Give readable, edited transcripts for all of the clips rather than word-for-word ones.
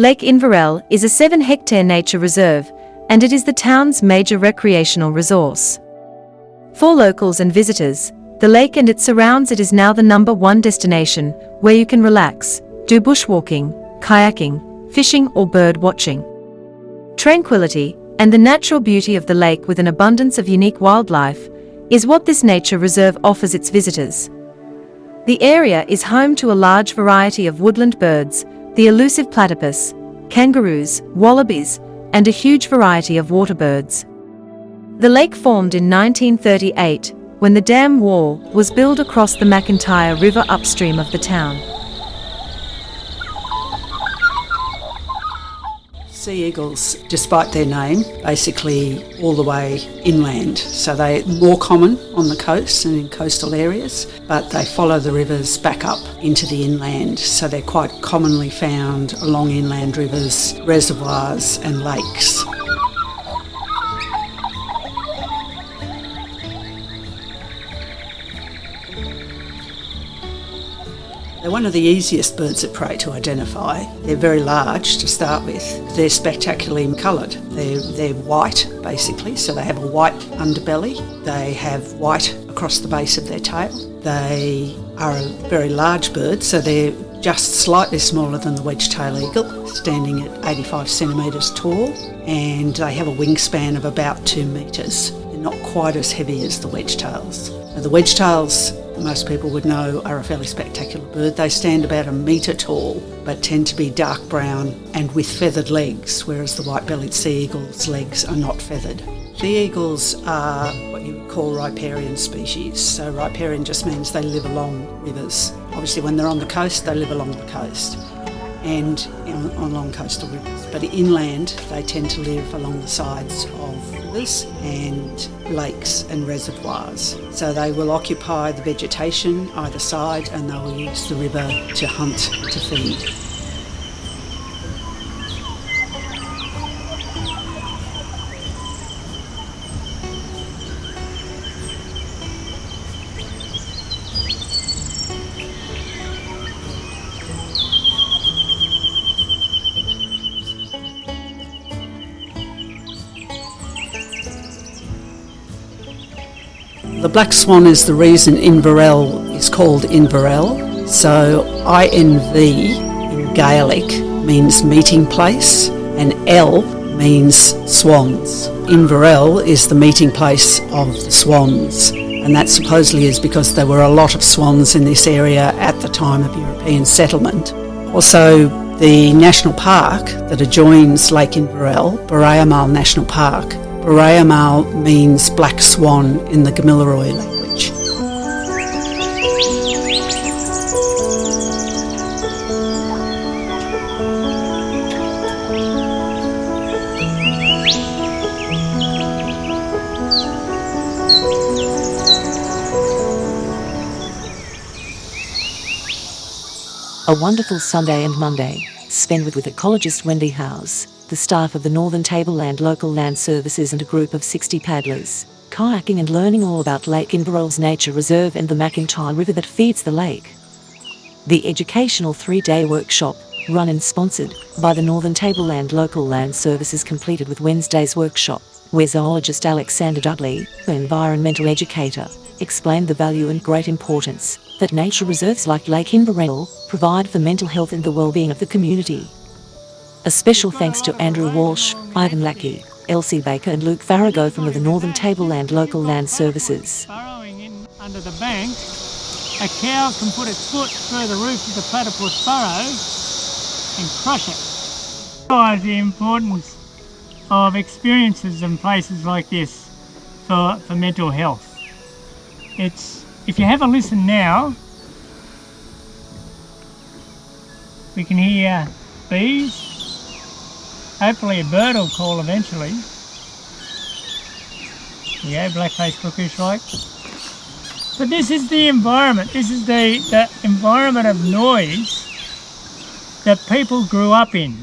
Lake Inverell is a 7-hectare nature reserve, and it is the town's major recreational resource. For locals and visitors, the lake and its surrounds, it is now the #1 destination where you can relax, do bushwalking, kayaking, fishing or bird watching. Tranquility and the natural beauty of the lake with an abundance of unique wildlife is what this nature reserve offers its visitors. The area is home to a large variety of woodland birds, the elusive platypus, kangaroos, wallabies, and a huge variety of water birds. The lake formed in 1938 when the dam wall was built across the McIntyre River upstream of the town. Sea eagles, despite their name, basically all the way inland. So they're more common on the coast and in coastal areas, but they follow the rivers back up into the inland. So they're quite commonly found along inland rivers, reservoirs and lakes. They're one of the easiest birds of prey to identify. They're very large to start with. They're spectacularly coloured. They're white, basically, so they have a white underbelly. They have white across the base of their tail. They are a very large bird, so they're just slightly smaller than the wedge-tailed eagle, standing at 85 centimetres tall, and they have a wingspan of about 2 metres. They're not quite as heavy as the wedge-tails. Now, the wedge-tails, most people would know, are a fairly spectacular bird. They stand about 1 metre tall, but tend to be dark brown and with feathered legs, whereas the white-bellied sea eagle's legs are not feathered. Sea eagles are what you would call riparian species. So riparian just means they live along rivers. Obviously when they're on the coast, they live along the coast and along coastal rivers. But inland, they tend to live along the sides of rivers and lakes and reservoirs. So they will occupy the vegetation either side and they will use the river to hunt, to feed. The black swan is the reason Inverell is called Inverell. So INV in Gaelic means meeting place and L means swans. Inverell is the meeting place of the swans, and that supposedly is because there were a lot of swans in this area at the time of European settlement. Also, the national park that adjoins Lake Inverell, Borayammal National Park, Borayammal means black swan in the Gamilaroi language. A wonderful Sunday and Monday, spent with ecologist Wendy Howes, the staff of the Northern Tableland Local Land Services and a group of 60 paddlers, kayaking and learning all about Lake Inverell's nature reserve and the McIntyre River that feeds the lake. The educational 3-day workshop, run and sponsored by the Northern Tableland Local Land Services, completed with Wednesday's workshop, where zoologist Alexander Dudley, an environmental educator, explained the value and great importance that nature reserves like Lake Inverell provide for mental health and the well-being of the community. A special thanks to Andrew Walsh, Ivan Lackey, Elsie Baker and Luke Farrago from the Northern Tableland Local Land Services. Burrowing in under the bank, a cow can put its foot through the roof of the platypus burrow and crush it. Realise the importance of experiences in places like this for mental health. If you have a listen now, we can hear bees. Hopefully a bird will call eventually. Yeah, black-faced cuckoo's like. But this is the environment. This is the environment of noise that people grew up in.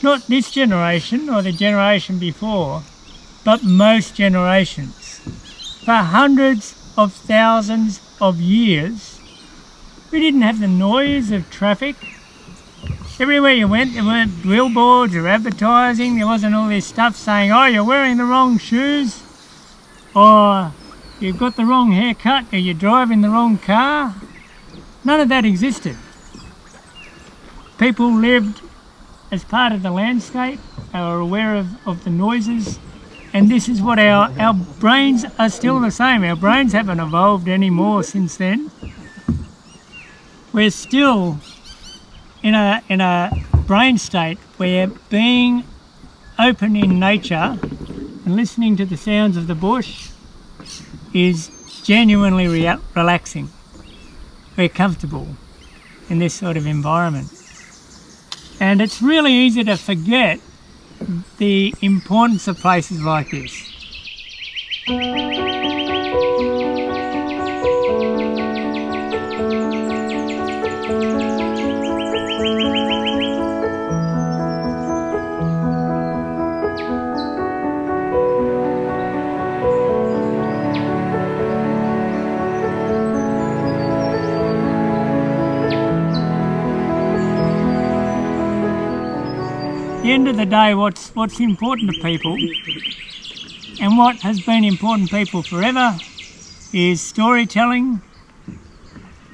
Not this generation or the generation before, but most generations. For hundreds of thousands of years, we didn't have the noise of traffic. Everywhere you went, there weren't billboards or advertising. There wasn't all this stuff saying, oh, you're wearing the wrong shoes, or you've got the wrong haircut, or you're driving the wrong car. None of that existed. People lived as part of the landscape. They were aware of the noises. And this is what our brains are still the same. Our brains haven't evolved any more since then. We're still in a brain state where being open in nature and listening to the sounds of the bush is genuinely relaxing. We're comfortable in this sort of environment. And it's really easy to forget the importance of places like this. At the end of the day, what's important to people, and what has been important to people forever, is storytelling,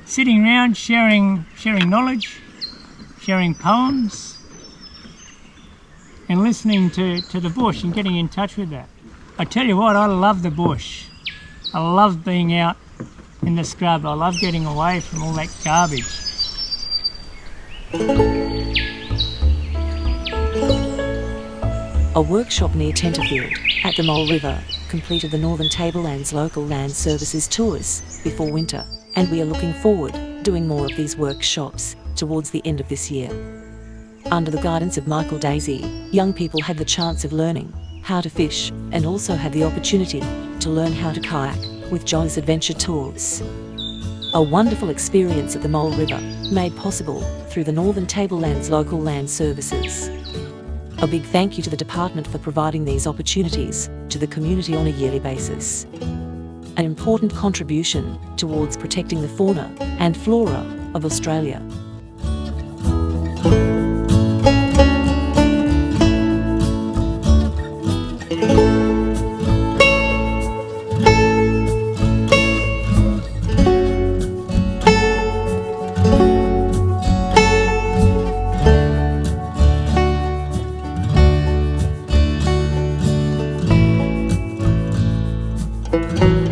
sitting around sharing knowledge, sharing poems, and listening to the bush and getting in touch with that. I tell you what, I love the bush. I love being out in the scrub. I love getting away from all that garbage. A workshop near Tenterfield, at the Mole River, completed the Northern Taablelands local land services tours before winter, and we are looking forward doing more of these workshops towards the end of this year. Under the guidance of Michael Daisy, young people had the chance of learning how to fish and also had the opportunity to learn how to kayak with Joy's Adventure Tours. A wonderful experience at the Mole River, made possible through the Northern Taablelands local land services. A big thank you to the department for providing these opportunities to the community on a yearly basis. An important contribution towards protecting the fauna and flora of Australia. Thank you.